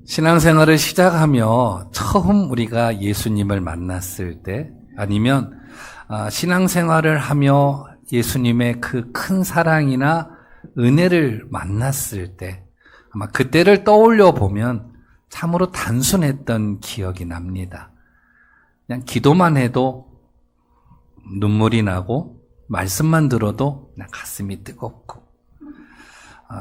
신앙생활을 시작하며 처음 우리가 예수님을 만났을 때, 아니면 신앙생활을 하며 예수님의 그 큰 사랑이나 은혜를 만났을 때, 아마 그때를 떠올려 보면 참으로 단순했던 기억이 납니다. 그냥 기도만 해도 눈물이 나고 말씀만 들어도 그냥 가슴이 뜨겁고,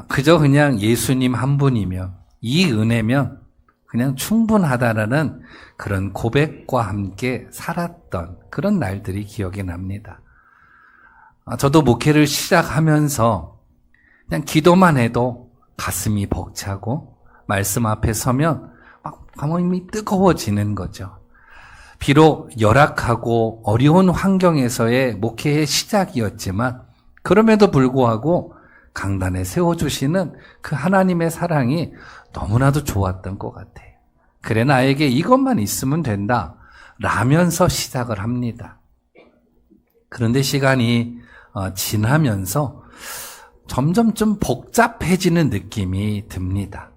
그저 그냥 예수님 한 분이면, 이 은혜면 그냥 충분하다라는 그런 고백과 함께 살았던 그런 날들이 기억이 납니다. 저도 목회를 시작하면서 그냥 기도만 해도 가슴이 벅차고 말씀 앞에 서면 막 마음이 뜨거워지는 거죠. 비록 열악하고 어려운 환경에서의 목회의 시작이었지만 그럼에도 불구하고 강단에 세워주시는 그 하나님의 사랑이 너무나도 좋았던 것 같아요. 그래 나에게 이것만 있으면 된다 라면서 시작을 합니다. 그런데 시간이 지나면서 점점 좀 복잡해지는 느낌이 듭니다.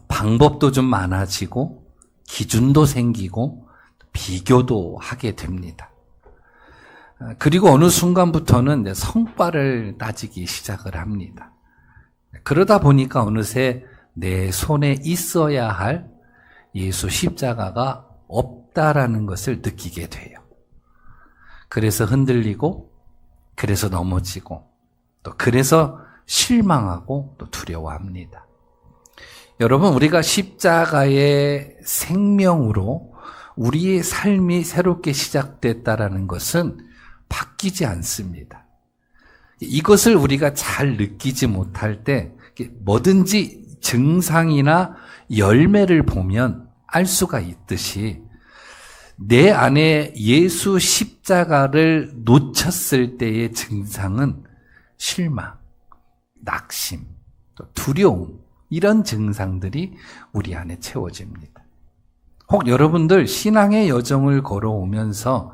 방법도 좀 많아지고 기준도 생기고 비교도 하게 됩니다. 그리고 어느 순간부터는 이제 성과를 따지기 시작을 합니다. 그러다 보니까 어느새 내 손에 있어야 할 예수 십자가가 없다라는 것을 느끼게 돼요. 그래서 흔들리고, 그래서 넘어지고, 또 그래서 실망하고 또 두려워합니다. 여러분, 우리가 십자가의 생명으로 우리의 삶이 새롭게 시작됐다라는 것은 바뀌지 않습니다. 이것을 우리가 잘 느끼지 못할 때 뭐든지 증상이나 열매를 보면 알 수가 있듯이 내 안에 예수 십자가를 놓쳤을 때의 증상은 실망, 낙심, 또 두려움, 이런 증상들이 우리 안에 채워집니다. 혹 여러분들 신앙의 여정을 걸어오면서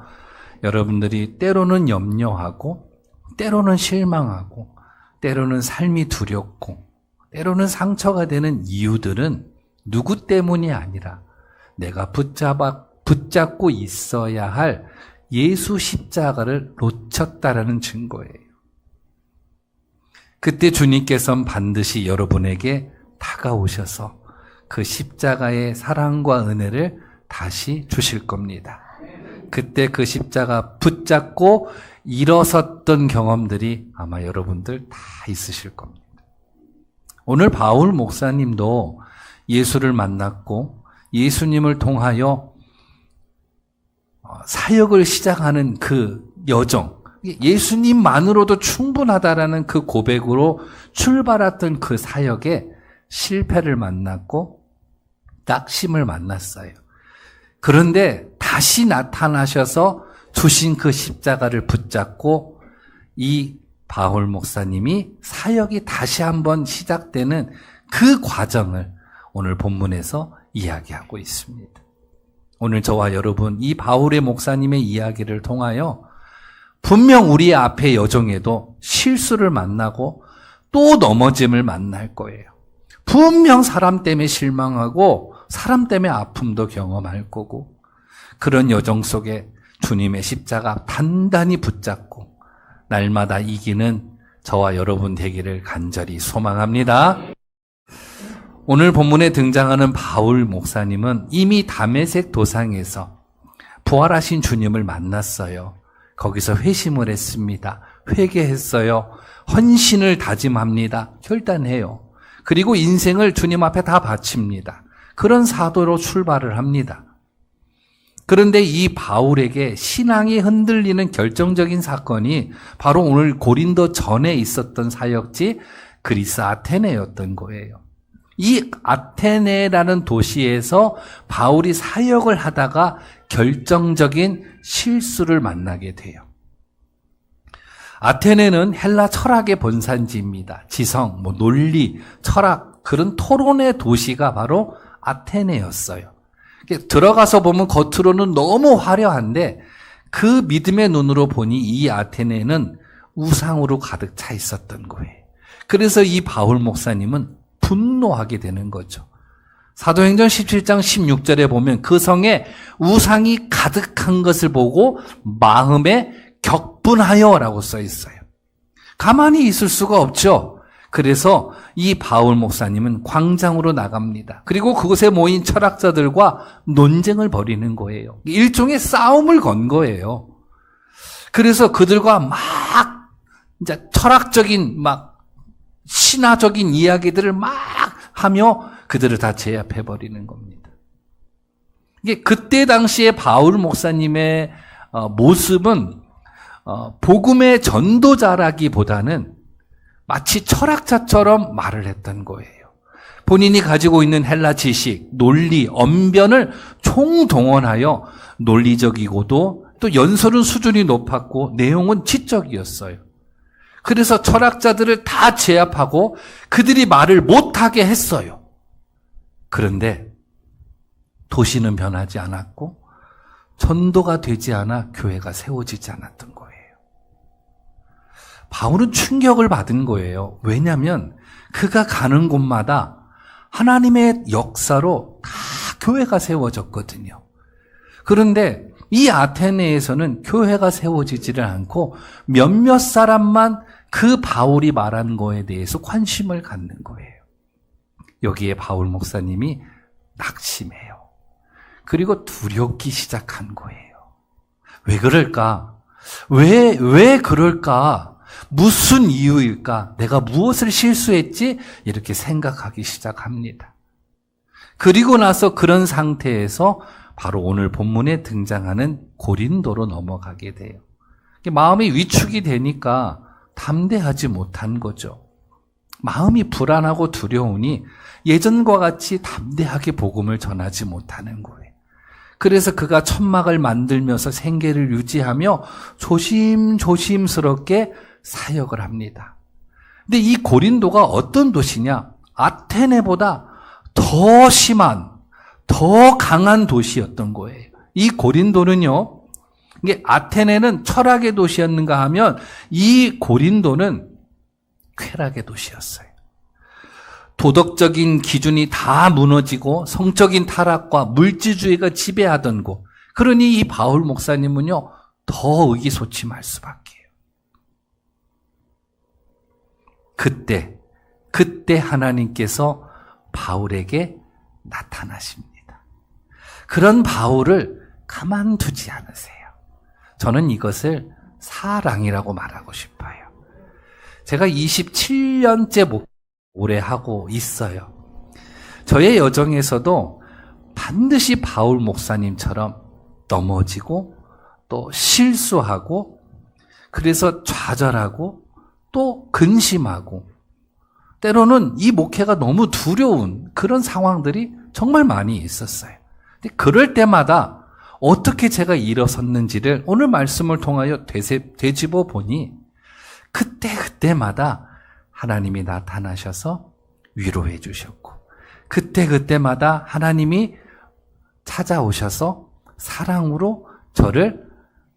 여러분들이 때로는 염려하고 때로는 실망하고 때로는 삶이 두렵고 때로는 상처가 되는 이유들은 누구 때문이 아니라 내가 붙잡고 있어야 할 예수 십자가를 놓쳤다라는 증거예요. 그때 주님께서는 반드시 여러분에게 다가오셔서 그 십자가의 사랑과 은혜를 다시 주실 겁니다. 그때 그 십자가 붙잡고 일어섰던 경험들이 아마 여러분들 다 있으실 겁니다. 오늘 바울 목사님도 예수를 만났고 예수님을 통하여 사역을 시작하는 그 여정, 예수님만으로도 충분하다라는 그 고백으로 출발했던 그 사역에 실패를 만났고 낙심을 만났어요. 그런데 다시 나타나셔서 주신 그 십자가를 붙잡고 이 바울 목사님이 사역이 다시 한번 시작되는 그 과정을 오늘 본문에서 이야기하고 있습니다. 오늘 저와 여러분 이 바울의 목사님의 이야기를 통하여 분명 우리 앞의 여정에도 실수를 만나고 또 넘어짐을 만날 거예요. 분명 사람 때문에 실망하고 사람 때문에 아픔도 경험할 거고 그런 여정 속에 주님의 십자가 단단히 붙잡고 날마다 이기는 저와 여러분 되기를 간절히 소망합니다. 오늘 본문에 등장하는 바울 목사님은 이미 다메섹 도상에서 부활하신 주님을 만났어요. 거기서 회심을 했습니다. 회개했어요. 헌신을 다짐합니다. 결단해요. 그리고 인생을 주님 앞에 다 바칩니다. 그런 사도로 출발을 합니다. 그런데 이 바울에게 신앙이 흔들리는 결정적인 사건이 바로 오늘 고린도 전에 있었던 사역지 그리스 아테네였던 거예요. 이 아테네라는 도시에서 바울이 사역을 하다가 결정적인 실수를 만나게 돼요. 아테네는 헬라 철학의 본산지입니다. 지성, 논리, 철학, 그런 토론의 도시가 바로 아테네였어요. 들어가서 보면 겉으로는 너무 화려한데 그 믿음의 눈으로 보니 이 아테네는 우상으로 가득 차 있었던 거예요. 그래서 이 바울 목사님은 분노하게 되는 거죠. 사도행전 17장 16절에 보면 그 성에 우상이 가득한 것을 보고 마음에 격분하여라고 써 있어요. 가만히 있을 수가 없죠. 그래서 이 바울 목사님은 광장으로 나갑니다. 그리고 그곳에 모인 철학자들과 논쟁을 벌이는 거예요. 일종의 싸움을 건 거예요. 그래서 그들과 막 이제 철학적인 막 신화적인 이야기들을 막 하며 그들을 다 제압해 버리는 겁니다. 이게 그때 당시에 바울 목사님의 모습은 복음의 전도자라기보다는 마치 철학자처럼 말을 했던 거예요. 본인이 가지고 있는 헬라 지식, 논리, 언변을 총동원하여 논리적이고도 또 연설은 수준이 높았고 내용은 지적이었어요. 그래서 철학자들을 다 제압하고 그들이 말을 못하게 했어요. 그런데 도시는 변하지 않았고 전도가 되지 않아 교회가 세워지지 않았던 거예요. 바울은 충격을 받은 거예요. 왜냐하면 그가 가는 곳마다 하나님의 역사로 다 교회가 세워졌거든요. 그런데 이 아테네에서는 교회가 세워지지를 않고 몇몇 사람만 그 바울이 말한 거에 대해서 관심을 갖는 거예요. 여기에 바울 목사님이 낙심해요. 그리고 두렵기 시작한 거예요. 왜 그럴까? 왜 그럴까? 무슨 이유일까? 내가 무엇을 실수했지? 이렇게 생각하기 시작합니다. 그리고 나서 그런 상태에서 바로 오늘 본문에 등장하는 고린도로 넘어가게 돼요. 마음이 위축이 되니까 담대하지 못한 거죠. 마음이 불안하고 두려우니 예전과 같이 담대하게 복음을 전하지 못하는 거예요. 그래서 그가 천막을 만들면서 생계를 유지하며 조심스럽게 사역을 합니다. 근데 이 고린도가 어떤 도시냐? 아테네보다 더 심한, 더 강한 도시였던 거예요. 이 고린도는요, 이게 아테네는 철학의 도시였는가 하면 이 고린도는 쾌락의 도시였어요. 도덕적인 기준이 다 무너지고 성적인 타락과 물질주의가 지배하던 곳. 그러니 이 바울 목사님은요, 더 의기소침할 수밖에요. 그때 하나님께서 바울에게 나타나십니다. 그런 바울을 가만두지 않으세요. 저는 이것을 사랑이라고 말하고 싶어요. 제가 27년째 오래 하고 있어요. 저의 여정에서도 반드시 바울 목사님처럼 넘어지고 또 실수하고 그래서 좌절하고 또 근심하고 때로는 이 목회가 너무 두려운 그런 상황들이 정말 많이 있었어요. 근데 그럴 때마다 어떻게 제가 일어섰는지를 오늘 말씀을 통하여 되짚어 보니 그때마다 하나님이 나타나셔서 위로해 주셨고 그때마다 하나님이 찾아오셔서 사랑으로 저를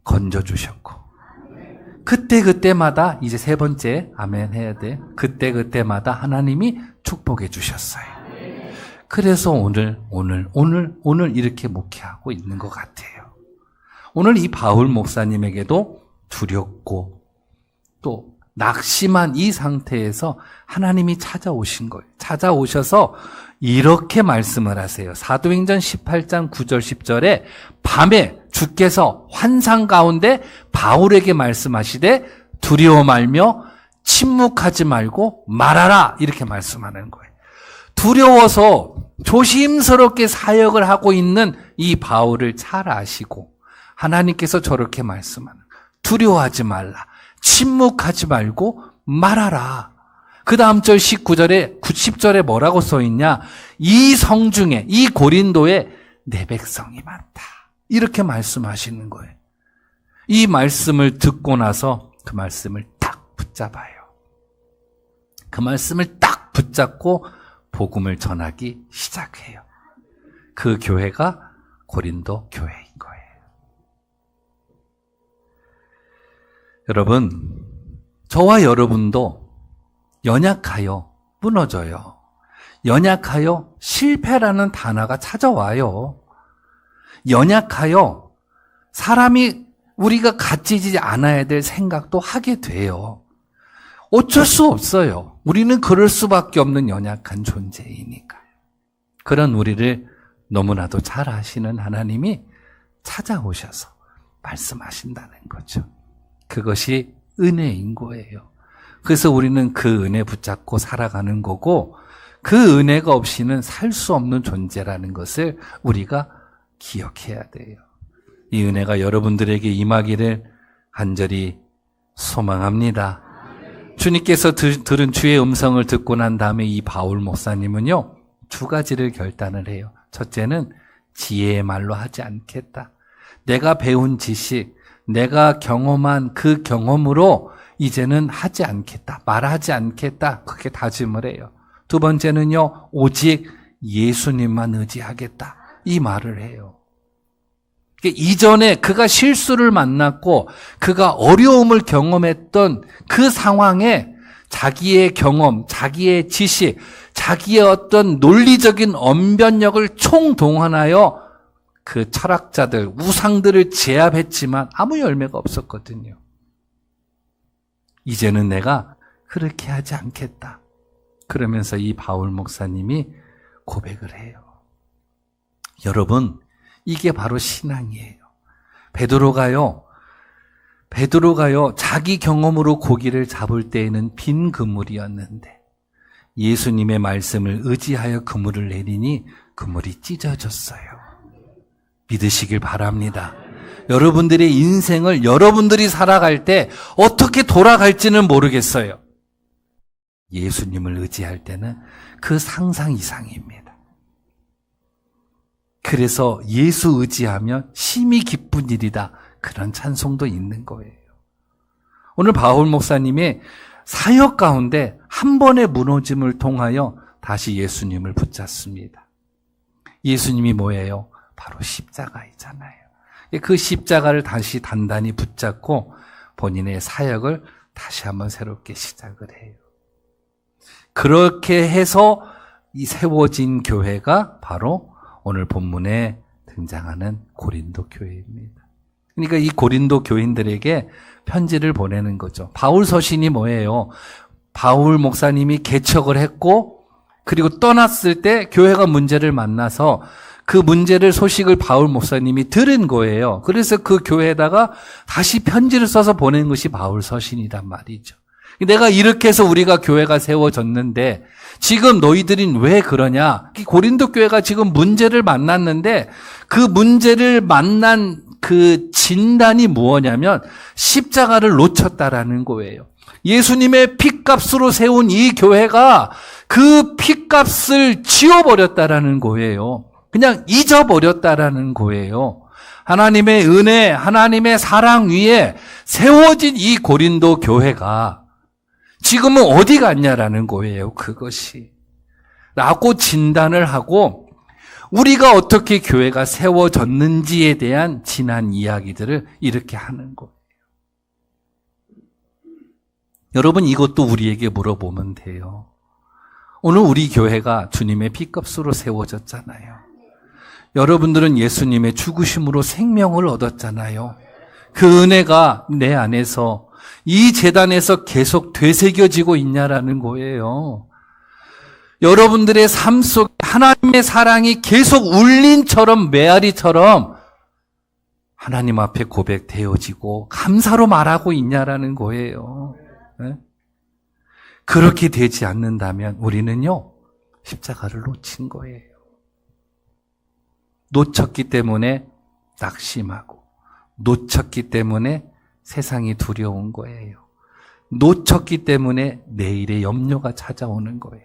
건져주셨고 그때마다 이제 세 번째 아멘 해야 돼. 그때마다 하나님이 축복해 주셨어요. 그래서 오늘 이렇게 목회하고 있는 것 같아요. 오늘 이 바울 목사님에게도 두렵고 또 낙심한 이 상태에서 하나님이 찾아오신 거예요. 찾아오셔서 이렇게 말씀을 하세요. 사도행전 18장 9절 10절에 밤에 주께서 환상 가운데 바울에게 말씀하시되 두려워 말며 침묵하지 말고 말하라 이렇게 말씀하는 거예요. 두려워서 조심스럽게 사역을 하고 있는 이 바울을 잘 아시고 하나님께서 저렇게 말씀하는 두려워하지 말라. 침묵하지 말고 말하라. 그 다음 절 19절에 90절에 뭐라고 써있냐? 이 성중에 이 고린도에 내 백성이 많다. 이렇게 말씀하시는 거예요. 이 말씀을 듣고 나서 그 말씀을 딱 붙잡아요. 그 말씀을 딱 붙잡고 복음을 전하기 시작해요. 그 교회가 고린도 교회인 거예요. 여러분, 저와 여러분도 연약하여 무너져요. 연약하여 실패라는 단어가 찾아와요. 연약하여 사람이 우리가 가지지 않아야 될 생각도 하게 돼요. 어쩔 수 없어요. 우리는 그럴 수밖에 없는 연약한 존재이니까. 그런 우리를 너무나도 잘 아시는 하나님이 찾아오셔서 말씀하신다는 거죠. 그것이 은혜인 거예요. 그래서 우리는 그 은혜 붙잡고 살아가는 거고, 그 은혜가 없이는 살 수 없는 존재라는 것을 우리가 기억해야 돼요. 이 은혜가 여러분들에게 임하기를 간절히 소망합니다. 주님께서 들은 주의 음성을 듣고 난 다음에 이 바울 목사님은요, 두 가지를 결단을 해요. 첫째는 지혜의 말로 하지 않겠다. 내가 배운 지식, 내가 경험한 그 경험으로 이제는 하지 않겠다. 말하지 않겠다. 그렇게 다짐을 해요. 두 번째는요, 오직 예수님만 의지하겠다. 이 말을 해요. 이전에 그가 실수를 만났고 그가 어려움을 경험했던 그 상황에 자기의 경험, 자기의 지식, 자기의 어떤 논리적인 언변력을 총동원하여 그 철학자들, 우상들을 제압했지만 아무 열매가 없었거든요. 이제는 내가 그렇게 하지 않겠다. 그러면서 이 바울 목사님이 고백을 해요. 여러분, 이게 바로 신앙이에요. 베드로가요, 자기 경험으로 고기를 잡을 때에는 빈 그물이었는데 예수님의 말씀을 의지하여 그물을 내리니 그물이 찢어졌어요. 믿으시길 바랍니다. 여러분들의 인생을 여러분들이 살아갈 때 어떻게 돌아갈지는 모르겠어요. 예수님을 의지할 때는 그 상상 이상입니다. 그래서 예수 의지하면 심히 기쁜 일이다. 그런 찬송도 있는 거예요. 오늘 바울 목사님의 사역 가운데 한 번의 무너짐을 통하여 다시 예수님을 붙잡습니다. 예수님이 뭐예요? 바로 십자가이잖아요. 그 십자가를 다시 단단히 붙잡고 본인의 사역을 다시 한번 새롭게 시작을 해요. 그렇게 해서 이 세워진 교회가 바로 오늘 본문에 등장하는 고린도 교회입니다. 그러니까 이 고린도 교인들에게 편지를 보내는 거죠. 바울 서신이 뭐예요? 바울 목사님이 개척을 했고 그리고 떠났을 때 교회가 문제를 만나서 그 문제를 소식을 바울 목사님이 들은 거예요. 그래서 그 교회에다가 다시 편지를 써서 보낸 것이 바울 서신이란 말이죠. 내가 이렇게 해서 우리가 교회가 세워졌는데 지금 너희들은 왜 그러냐? 고린도 교회가 지금 문제를 만났는데 그 문제를 만난 그 진단이 무엇냐면 십자가를 놓쳤다라는 거예요. 예수님의 핏값으로 세운 이 교회가 그 핏값을 지워버렸다라는 거예요. 그냥 잊어버렸다라는 거예요. 하나님의 은혜, 하나님의 사랑 위에 세워진 이 고린도 교회가 지금은 어디 갔냐라는 거예요. 그것이. 라고 진단을 하고 우리가 어떻게 교회가 세워졌는지에 대한 지난 이야기들을 이렇게 하는 거예요. 여러분, 이것도 우리에게 물어보면 돼요. 오늘 우리 교회가 주님의 피값으로 세워졌잖아요. 여러분들은 예수님의 죽으심으로 생명을 얻었잖아요. 그 은혜가 내 안에서 이 제단에서 계속 되새겨지고 있냐라는 거예요. 여러분들의 삶 속에 하나님의 사랑이 계속 울린처럼 메아리처럼 하나님 앞에 고백되어지고 감사로 말하고 있냐라는 거예요. 네? 그렇게 되지 않는다면 우리는요, 십자가를 놓친 거예요. 놓쳤기 때문에 낙심하고, 놓쳤기 때문에 세상이 두려운 거예요. 놓쳤기 때문에 내일의 염려가 찾아오는 거예요.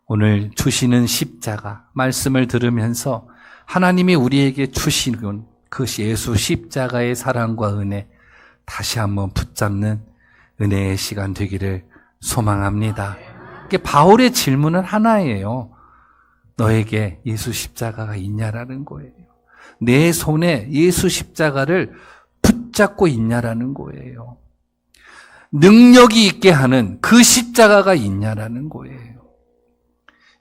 오늘 주시는 십자가 말씀을 들으면서 하나님이 우리에게 주시는 그 예수 십자가의 사랑과 은혜 다시 한번 붙잡는 은혜의 시간 되기를 소망합니다. 바울의 질문은 하나예요. 너에게 예수 십자가가 있냐라는 거예요. 내 손에 예수 십자가를 붙잡고 있냐라는 거예요. 능력이 있게 하는 그 십자가가 있냐라는 거예요.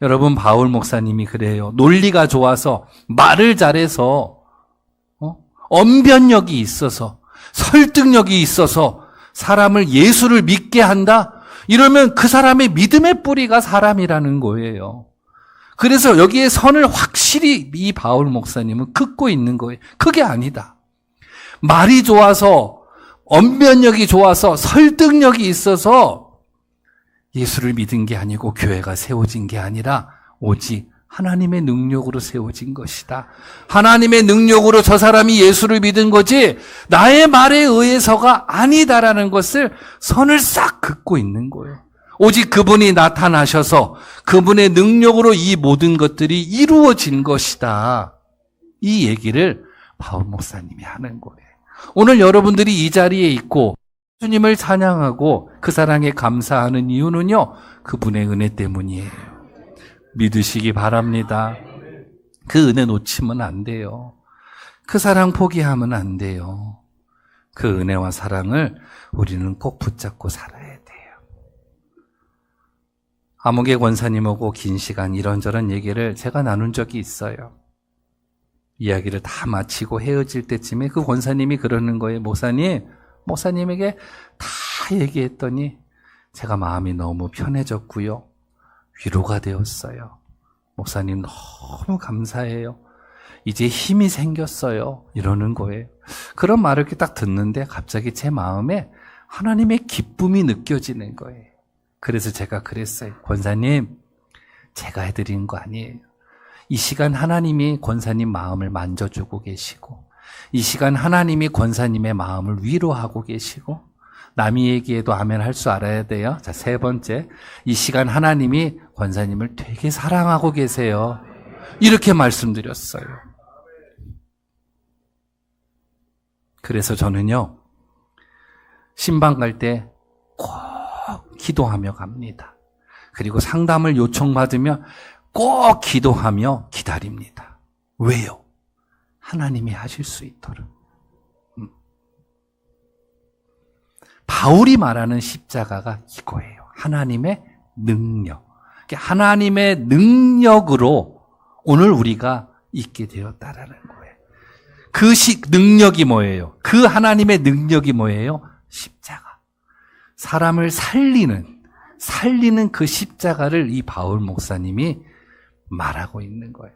여러분, 바울 목사님이 그래요. 논리가 좋아서, 말을 잘해서, 언변력이 있어서, 설득력이 있어서 사람을 예수를 믿게 한다? 이러면 그 사람의 믿음의 뿌리가 사람이라는 거예요. 그래서 여기에 선을 확실히 이 바울 목사님은 긋고 있는 거예요. 그게 아니다. 말이 좋아서, 언변력이 좋아서, 설득력이 있어서 예수를 믿은 게 아니고 교회가 세워진 게 아니라 오직 하나님의 능력으로 세워진 것이다. 하나님의 능력으로 저 사람이 예수를 믿은 거지 나의 말에 의해서가 아니다라는 것을 선을 싹 긋고 있는 거예요. 오직 그분이 나타나셔서 그분의 능력으로 이 모든 것들이 이루어진 것이다. 이 얘기를 바울 목사님이 하는 거예요. 오늘 여러분들이 이 자리에 있고 주님을 찬양하고 그 사랑에 감사하는 이유는요, 그분의 은혜 때문이에요. 믿으시기 바랍니다. 그 은혜 놓치면 안 돼요. 그 사랑 포기하면 안 돼요. 그 은혜와 사랑을 우리는 꼭 붙잡고 살아야 돼요. 아무개 권사님하고 긴 시간 이런저런 얘기를 제가 나눈 적이 있어요. 이야기를 다 마치고 헤어질 때쯤에 그 권사님이 그러는 거예요. 목사님에게 다 얘기했더니 제가 마음이 너무 편해졌고요. 위로가 되었어요. 목사님 너무 감사해요. 이제 힘이 생겼어요. 이러는 거예요. 그런 말을 이렇게 딱 듣는데 갑자기 제 마음에 하나님의 기쁨이 느껴지는 거예요. 그래서 제가 그랬어요. 권사님, 제가 해드린 거 아니에요. 이 시간 하나님이 권사님 마음을 만져주고 계시고, 이 시간 하나님이 권사님의 마음을 위로하고 계시고, 남이 얘기해도 아멘 할 줄 알아야 돼요. 자, 세 번째, 이 시간 하나님이 권사님을 되게 사랑하고 계세요. 이렇게 말씀드렸어요. 그래서 저는요, 신방 갈 때 꼭 기도하며 갑니다. 그리고 상담을 요청받으면 꼭 기도하며 기다립니다. 왜요? 하나님이 하실 수 있도록. 바울이 말하는 십자가가 이거예요. 하나님의 능력. 하나님의 능력으로 오늘 우리가 있게 되었다라는 거예요. 그 능력이 뭐예요? 그 하나님의 능력이 뭐예요? 십자가. 사람을 살리는 그 십자가를 이 바울 목사님이 말하고 있는 거예요.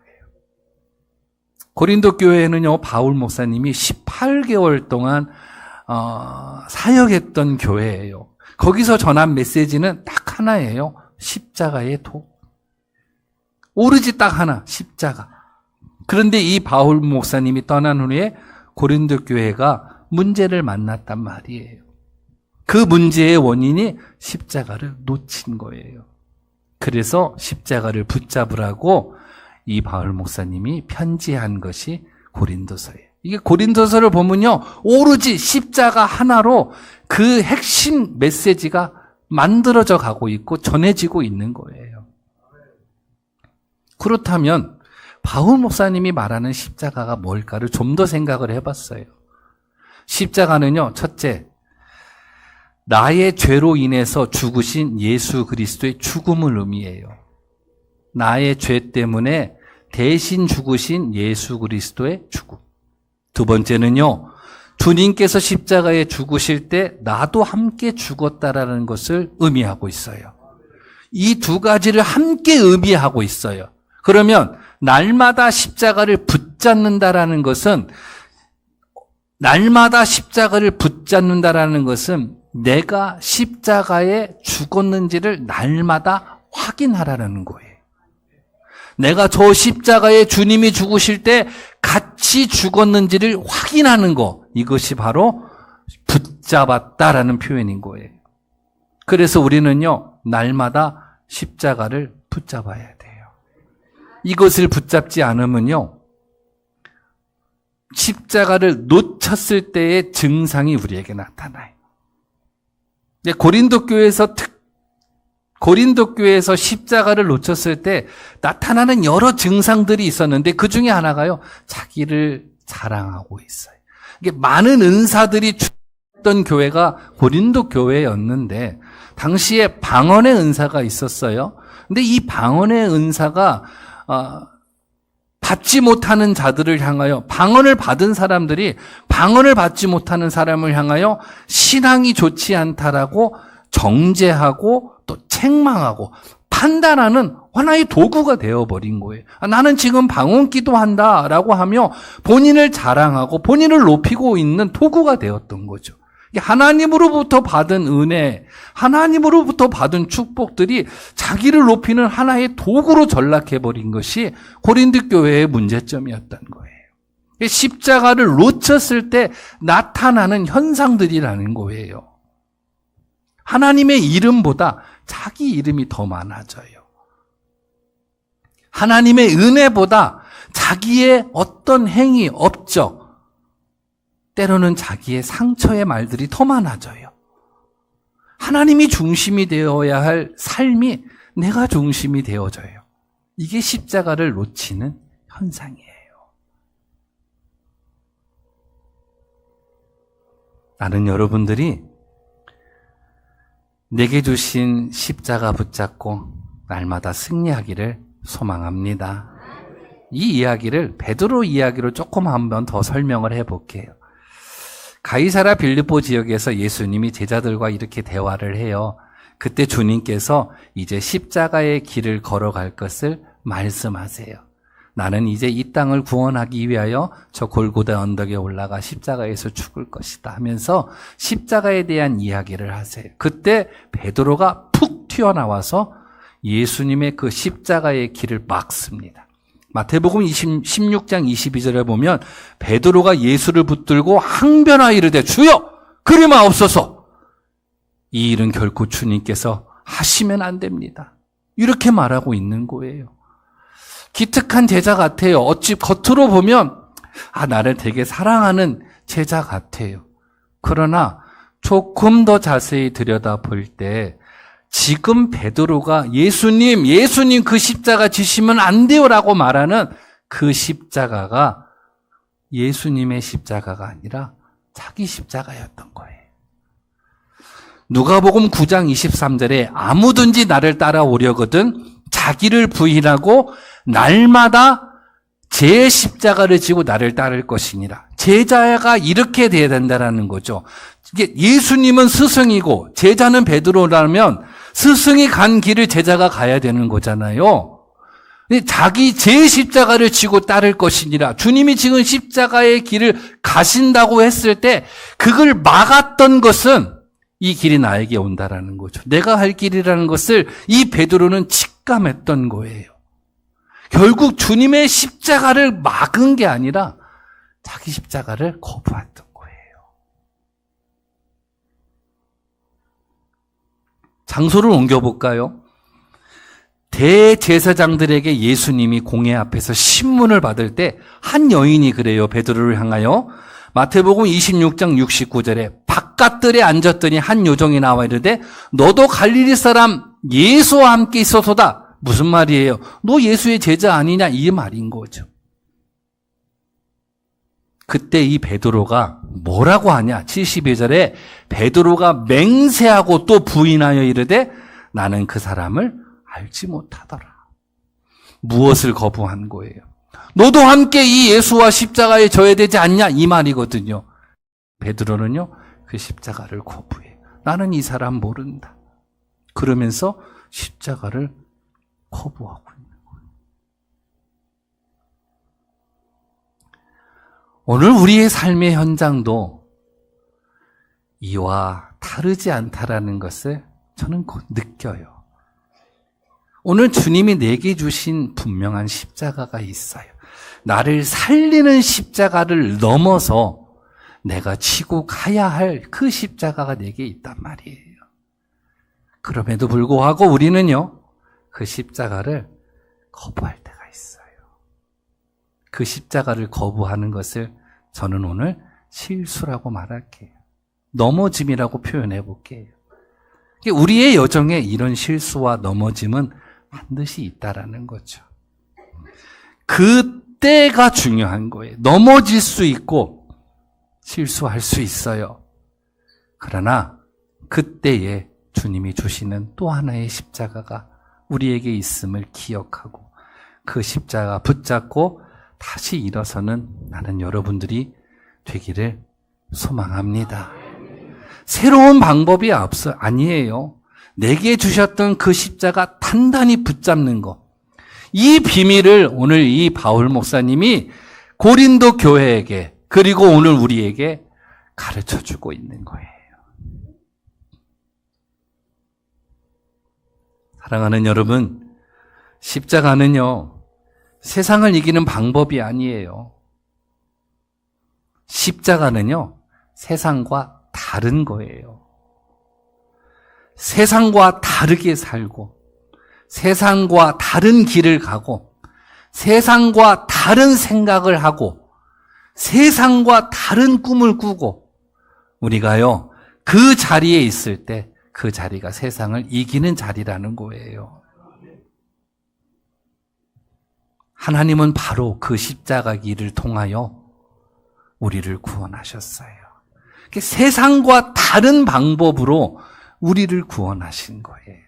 고린도 교회는요, 바울 목사님이 18개월 동안 사역했던 교회예요. 거기서 전한 메시지는 딱 하나예요. 십자가의 도. 오로지 딱 하나, 십자가. 그런데 이 바울 목사님이 떠난 후에 고린도 교회가 문제를 만났단 말이에요. 그 문제의 원인이 십자가를 놓친 거예요. 그래서 십자가를 붙잡으라고 이 바울 목사님이 편지한 것이 고린도서예요. 이게 고린도서를 보면요, 오로지 십자가 하나로 그 핵심 메시지가 만들어져 가고 있고 전해지고 있는 거예요. 그렇다면 바울 목사님이 말하는 십자가가 뭘까를 좀 더 생각을 해봤어요. 십자가는요, 첫째, 나의 죄로 인해서 죽으신 예수 그리스도의 죽음을 의미해요. 나의 죄 때문에 대신 죽으신 예수 그리스도의 죽음. 두 번째는요, 주님께서 십자가에 죽으실 때 나도 함께 죽었다라는 것을 의미하고 있어요. 이 두 가지를 함께 의미하고 있어요. 그러면 날마다 십자가를 붙잡는다라는 것은 내가 십자가에 죽었는지를 날마다 확인하라는 거예요. 내가 저 십자가에 주님이 죽으실 때 같이 죽었는지를 확인하는 거, 이것이 바로 붙잡았다라는 표현인 거예요. 그래서 우리는요, 날마다 십자가를 붙잡아야 돼요. 이것을 붙잡지 않으면요, 십자가를 놓쳤을 때의 증상이 우리에게 나타나요. 고린도 교회에서 십자가를 놓쳤을 때 나타나는 여러 증상들이 있었는데 그 중에 하나가요, 자기를 자랑하고 있어요. 이게 많은 은사들이 어떤 교회가 고린도 교회였는데 당시에 방언의 은사가 있었어요. 근데 이 방언의 은사가 받지 못하는 자들을 향하여, 방언을 받은 사람들이 방언을 받지 못하는 사람을 향하여 신앙이 좋지 않다라고 정죄하고 또 책망하고 판단하는 하나의 도구가 되어버린 거예요. 나는 지금 방언 기도한다라고 하며 본인을 자랑하고 본인을 높이고 있는 도구가 되었던 거죠. 하나님으로부터 받은 은혜, 하나님으로부터 받은 축복들이 자기를 높이는 하나의 도구로 전락해버린 것이 고린도 교회의 문제점이었던 거예요. 십자가를 놓쳤을 때 나타나는 현상들이라는 거예요. 하나님의 이름보다 자기 이름이 더 많아져요. 하나님의 은혜보다 자기의 어떤 행위, 업적, 때로는 자기의 상처의 말들이 더 많아져요. 하나님이 중심이 되어야 할 삶이 내가 중심이 되어져요. 이게 십자가를 놓치는 현상이에요. 나는 여러분들이 내게 주신 십자가 붙잡고 날마다 승리하기를 소망합니다. 이 이야기를 베드로 이야기로 조금 한번 더 설명을 해볼게요. 가이사랴 빌립보 지역에서 예수님이 제자들과 이렇게 대화를 해요. 그때 주님께서 이제 십자가의 길을 걸어갈 것을 말씀하세요. 나는 이제 이 땅을 구원하기 위하여 저 골고다 언덕에 올라가 십자가에서 죽을 것이다 하면서 십자가에 대한 이야기를 하세요. 그때 베드로가 푹 튀어나와서 예수님의 그 십자가의 길을 막습니다. 마태복음 16장 22절에 보면 베드로가 예수를 붙들고 항변하여 이르되 주여 그리 마옵소서. 이 일은 결코 주님께서 하시면 안 됩니다. 이렇게 말하고 있는 거예요. 기특한 제자 같아요. 어찌 겉으로 보면 나를 되게 사랑하는 제자 같아요. 그러나 조금 더 자세히 들여다볼 때 지금 베드로가 예수님 그 십자가 지시면 안 돼요라고 말하는 그 십자가가 예수님의 십자가가 아니라 자기 십자가였던 거예요. 누가복음 9장 23절에 아무든지 나를 따라오려거든 자기를 부인하고 날마다 제 십자가를 지고 나를 따를 것이니라. 제자가 이렇게 돼야 된다는 거죠. 이게 예수님은 스승이고 제자는 베드로라면 스승이 간 길을 제자가 가야 되는 거잖아요. 자기 제 십자가를 지고 따를 것이니라. 주님이 지금 십자가의 길을 가신다고 했을 때 그걸 막았던 것은 이 길이 나에게 온다라는 거죠. 내가 할 길이라는 것을 이 베드로는 직감했던 거예요. 결국 주님의 십자가를 막은 게 아니라 자기 십자가를 거부했던 거예요. 장소를 옮겨볼까요? 대제사장들에게 예수님이 공회 앞에서 신문을 받을 때 한 여인이 그래요. 베드로를 향하여 마태복음 26장 69절에 바깥들에 앉았더니 한 요정이 나와 이르되 너도 갈릴리 사람 예수와 함께 있어서다. 무슨 말이에요? 너 예수의 제자 아니냐? 이 말인 거죠. 그때 이 베드로가 뭐라고 하냐? 72절에 베드로가 맹세하고 또 부인하여 이르되 나는 그 사람을 알지 못하더라. 무엇을 거부한 거예요? 너도 함께 이 예수와 십자가에 져야 되지 않냐? 이 말이거든요. 베드로는요, 그 십자가를 거부해. 나는 이 사람 모른다. 그러면서 십자가를 거부하고 있는 거예요. 오늘 우리의 삶의 현장도 이와 다르지 않다라는 것을 저는 곧 느껴요. 오늘 주님이 내게 주신 분명한 십자가가 있어요. 나를 살리는 십자가를 넘어서 내가 지고 가야 할 그 십자가가 내게 있단 말이에요. 그럼에도 불구하고 우리는요, 그 십자가를 거부할 때가 있어요. 그 십자가를 거부하는 것을 저는 오늘 실수라고 말할게요. 넘어짐이라고 표현해 볼게요. 우리의 여정에 이런 실수와 넘어짐은 반드시 있다라는 거죠. 그때가 중요한 거예요. 넘어질 수 있고 실수할 수 있어요. 그러나 그때에 주님이 주시는 또 하나의 십자가가 우리에게 있음을 기억하고 그 십자가 붙잡고 다시 일어서는 나는 여러분들이 되기를 소망합니다. 새로운 방법이 아니에요. 내게 주셨던 그 십자가 단단히 붙잡는 것. 이 비밀을 오늘 이 바울 목사님이 고린도 교회에게 그리고 오늘 우리에게 가르쳐주고 있는 거예요. 사랑하는 여러분, 십자가는요, 세상을 이기는 방법이 아니에요. 십자가는요, 세상과 다른 거예요. 세상과 다르게 살고, 세상과 다른 길을 가고, 세상과 다른 생각을 하고, 세상과 다른 꿈을 꾸고, 우리가요, 그 자리에 있을 때 그 자리가 세상을 이기는 자리라는 거예요. 하나님은 바로 그 십자가 길을 통하여 우리를 구원하셨어요. 세상과 다른 방법으로 우리를 구원하신 거예요.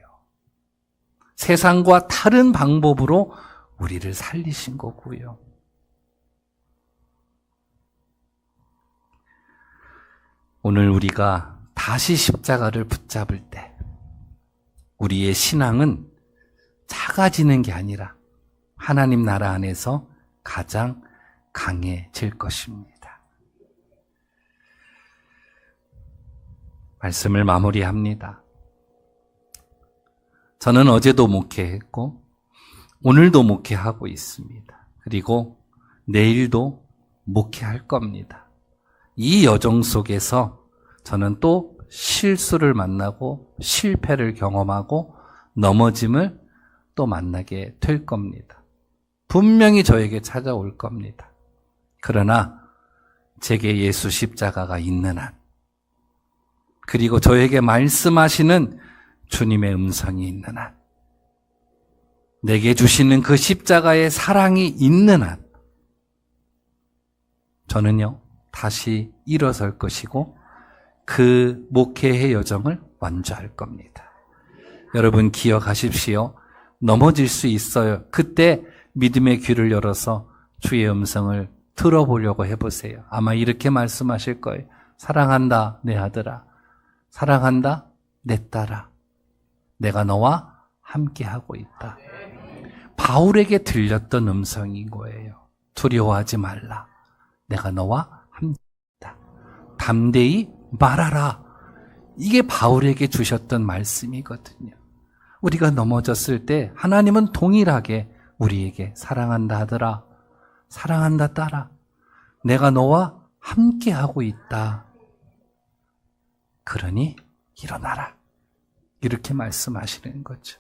세상과 다른 방법으로 우리를 살리신 거고요. 오늘 우리가 다시 십자가를 붙잡을 때 우리의 신앙은 작아지는 게 아니라 하나님 나라 안에서 가장 강해질 것입니다. 말씀을 마무리합니다. 저는 어제도 목회했고 오늘도 목회하고 있습니다. 그리고 내일도 목회할 겁니다. 이 여정 속에서 저는 또 실수를 만나고 실패를 경험하고 넘어짐을 또 만나게 될 겁니다. 분명히 저에게 찾아올 겁니다. 그러나 제게 예수 십자가가 있는 한, 그리고 저에게 말씀하시는 주님의 음성이 있는 한, 내게 주시는 그 십자가의 사랑이 있는 한, 저는요, 다시 일어설 것이고 그 목회의 여정을 완주할 겁니다. 여러분 기억하십시오. 넘어질 수 있어요. 그때 믿음의 귀를 열어서 주의 음성을 들어보려고 해보세요. 아마 이렇게 말씀하실 거예요. 사랑한다 내 아들아, 사랑한다 내 딸아, 내가 너와 함께하고 있다. 바울에게 들렸던 음성인 거예요. 두려워하지 말라, 내가 너와 함께하다. 담대히 말하라. 이게 바울에게 주셨던 말씀이거든요. 우리가 넘어졌을 때 하나님은 동일하게 우리에게 사랑한다 아들아, 사랑한다 딸아, 내가 너와 함께하고 있다. 그러니 일어나라. 이렇게 말씀하시는 거죠.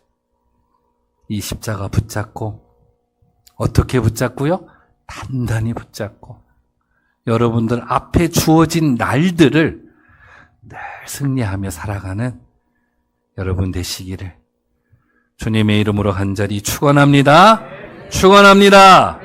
이 십자가 붙잡고, 어떻게 붙잡고요? 단단히 붙잡고 여러분들 앞에 주어진 날들을 늘 승리하며 살아가는 여러분 되시기를 주님의 이름으로 간절히 축원합니다. 축원합니다.